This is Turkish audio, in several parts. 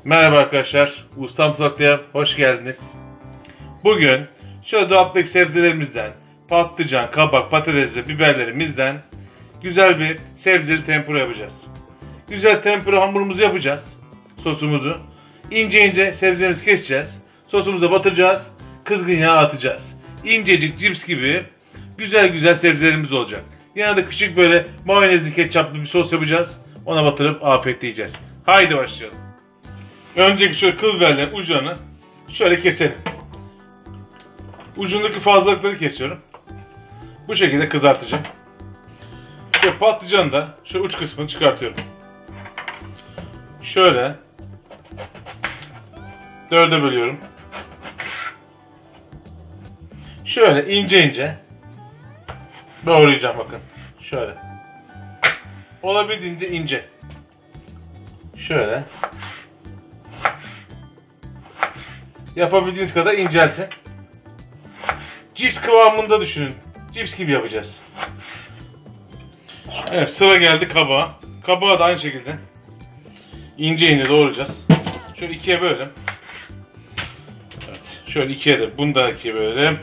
Merhaba arkadaşlar, Usta Mutfak'ta hoş geldiniz. Bugün şöyle dolaptaki sebzelerimizden, patlıcan, kabak, patates ve biberlerimizden güzel bir sebzeli tempura yapacağız. Güzel tempura hamurumuzu yapacağız, sosumuzu. İnce ince sebzelerimizi keseceğiz, sosumuza batıracağız, kızgın yağ atacağız. İncecik cips gibi güzel sebzelerimiz olacak. Yanında küçük böyle mayonezli ketçaplı bir sos yapacağız. Ona batırıp afiyetle yiyeceğiz. Haydi başlayalım. Önceki şöyle kıl biberlerin ucunu şöyle keselim. Ucundaki fazlalıkları kesiyorum. Bu şekilde kızartacağım. Şöyle patlıcanı da şöyle uç kısmını çıkartıyorum. Şöyle dörde bölüyorum. Şöyle ince doğrayacağım bakın. Şöyle. Olabildiğince ince. Şöyle. Yapabildiğiniz kadar inceltin. Cips kıvamında düşünün. Cips gibi yapacağız. Evet, sıra geldi kabağa. Kabağı da aynı şekilde ince doğrayacağız. Şöyle ikiye bölelim. Evet, şöyle ikiye de bunu da ikiye bölelim.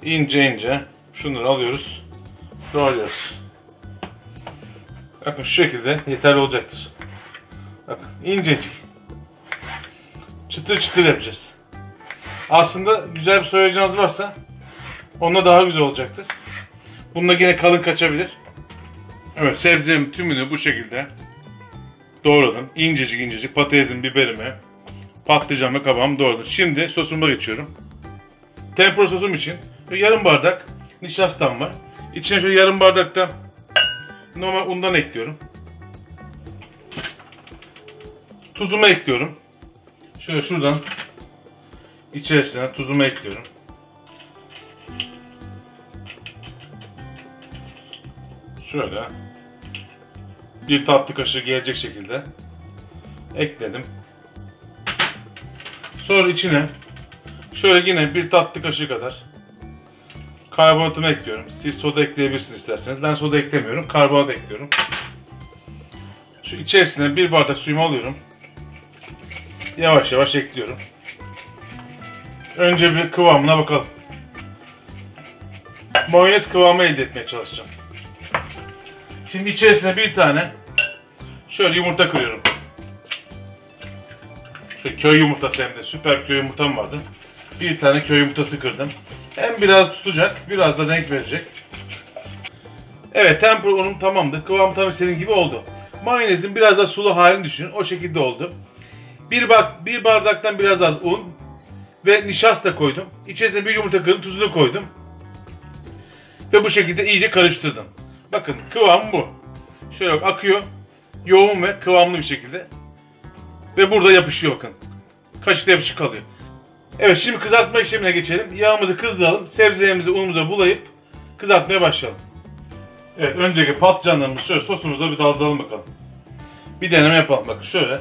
İnce şunları alıyoruz. Doğruyoruz. Bakın şu şekilde yeterli olacaktır. Bakın incecik. Çıtır yapacağız. Aslında güzel bir soyacağınız varsa onunla daha güzel olacaktır. Bununla yine kalın kaçabilir. Evet, sebzemin tümünü bu şekilde doğradım. İncecik patatesim, biberimi, patlıcan ve kabağımı doğradım. Şimdi sosuma geçiyorum. Tempura sosum için yarım bardak nişastam var. İçine şöyle yarım bardak da normal undan ekliyorum. Tuzumu ekliyorum. Şöyle şuradan içerisine tuzumu ekliyorum. Şöyle bir tatlı kaşığı gelecek şekilde ekledim. Sonra içine şöyle yine bir tatlı kaşığı kadar karbonatımı ekliyorum. Siz soda ekleyebilirsiniz isterseniz. Ben soda eklemiyorum. Karbonat ekliyorum. Şu içerisine bir bardak suyumu alıyorum. Yavaş ekliyorum. Önce bir kıvamına bakalım. Mayonez kıvamı elde etmeye çalışacağım. Şimdi içerisine bir tane şöyle yumurta kırıyorum. Şöyle köy yumurtası, hem de süper köy yumurtam vardı. Bir tane köy yumurtası kırdım. Hem biraz tutacak, biraz da renk verecek. Evet, tempura unum tamamdı. Kıvam tam istediğim gibi oldu. Mayonezin biraz da sulu halini düşünün. O şekilde oldu. Bir bardaktan biraz az un ve nişasta koydum. İçerisine bir yumurta kırdım, tuzunu koydum. Ve bu şekilde iyice karıştırdım. Bakın kıvam bu. Şöyle akıyor. Yoğun ve kıvamlı bir şekilde. Ve burada yapışıyor bakın. Kaşıkta yapışık kalıyor. Evet, şimdi kızartma işlemine geçelim. Yağımızı kızdıralım. Sebzelerimizi unumuza bulayıp kızartmaya başlayalım. Evet, önceki patlıcanlarımızı şöyle sosumuza bir daldıralım bakalım. Bir deneme yapalım. Bakın şöyle.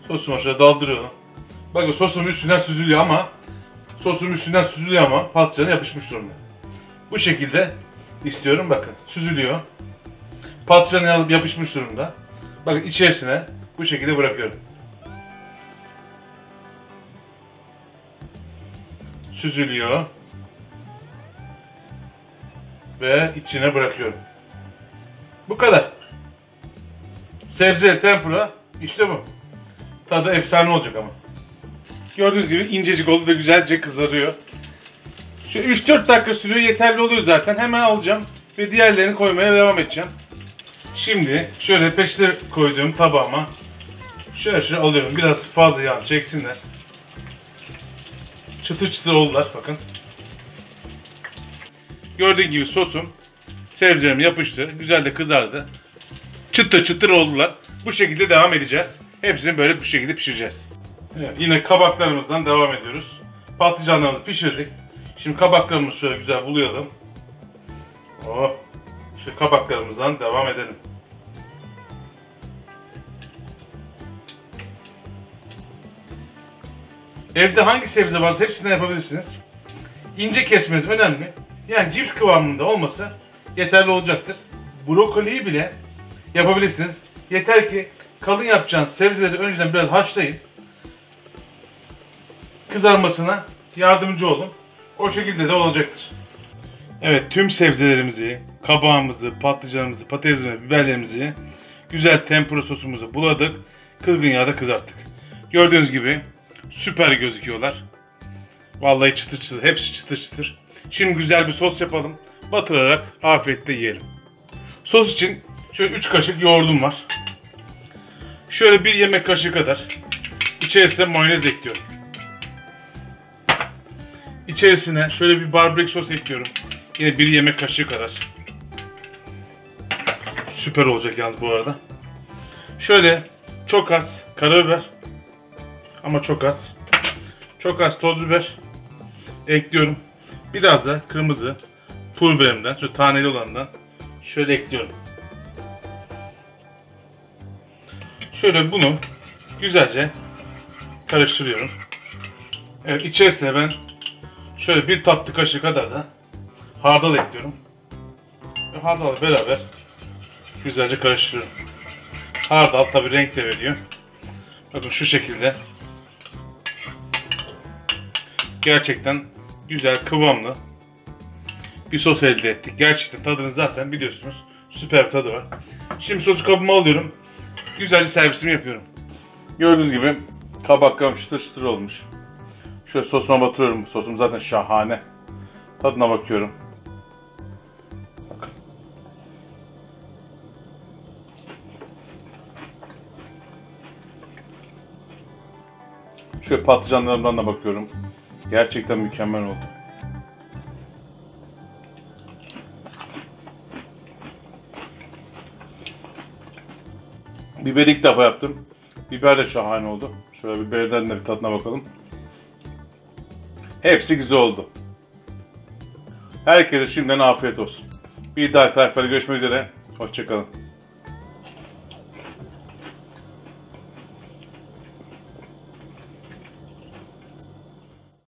Sosumu şöyle daldırıyorum. Bakın sosum üstünden süzülüyor ama patlıcana yapışmış durumda. Bu şekilde istiyorum, bakın süzülüyor. Patlıcanı alıp yapışmış durumda. Bakın içerisine bu şekilde bırakıyorum. Süzülüyor. Ve içine bırakıyorum. Bu kadar. Sebze tempura işte bu. Tadı efsane olacak ama. Gördüğünüz gibi incecik oldu ve güzelce kızarıyor. Şu 3-4 dakika sürüyor, yeterli oluyor zaten. Hemen alacağım ve diğerlerini koymaya devam edeceğim. Şimdi şöyle peşte koyduğum tabağıma şöyle alıyorum. Biraz fazla yağ çeksinler. Çıtır oldular bakın. Gördüğün gibi sosum sebzelerim yapıştı. Güzel de kızardı. Çıtır oldular. Bu şekilde devam edeceğiz. Hepsini böyle bu şekilde pişireceğiz. Evet, yine kabaklarımızdan devam ediyoruz. Patlıcanlarımızı pişirdik. Şimdi kabaklarımızı şöyle güzel bulayalım. Şu kabaklarımızdan devam edelim. Evde hangi sebze varsa hepsinden yapabilirsiniz. İnce kesmeniz önemli. Yani cips kıvamında olması yeterli olacaktır. Brokoliyi bile yapabilirsiniz. Yeter ki kalın yapacağınız sebzeleri önceden biraz haşlayın. Kızarmasına yardımcı olun. O şekilde de olacaktır. Evet, tüm sebzelerimizi, kabağımızı, patlıcanımızı, patatesimizi, biberlerimizi güzel tempura sosumuzu buladık. Kızgın yağda kızarttık. Gördüğünüz gibi süper gözüküyorlar. Vallahi çıtır çıtır, hepsi çıtır çıtır. Şimdi güzel bir sos yapalım. Batırarak afiyetle yiyelim. Sos için şöyle 3 kaşık yoğurdum var. Şöyle 1 yemek kaşığı kadar içerisine mayonez ekliyorum. İçerisine şöyle bir barbekü sos ekliyorum. Yine 1 yemek kaşığı kadar. Süper olacak yalnız bu arada. Şöyle çok az karabiber. Ama çok az. Çok az toz biber ekliyorum. Biraz da kırmızı pul biberimden, şöyle taneli olandan şöyle ekliyorum. Şöyle bunu güzelce karıştırıyorum. Evet, içerisine ben şöyle 1 tatlı kaşığı kadar da hardal ekliyorum. Ve hardalla beraber güzelce karıştırıyorum. Hardal tabi renk de veriyor. Bakın şu şekilde. Gerçekten güzel, kıvamlı bir sos elde ettik. Gerçekten tadını zaten biliyorsunuz. Süper bir tadı var. Şimdi sosu kabıma alıyorum. Güzelce servisimi yapıyorum. Gördüğünüz gibi kabak çıtır çıtır olmuş. Şöyle sosuma batırıyorum. Sosum zaten şahane. Tadına bakıyorum. Bakın. Şöyle patlıcanlarımdan da bakıyorum. Gerçekten mükemmel oldu. Biberi ilk defa yaptım. Biber de şahane oldu. Şöyle biberden de bir tadına bakalım. Hepsi güzel oldu. Herkese şimdiden afiyet olsun. Bir dahaki tariflerde görüşmek üzere. Hoşça kalın.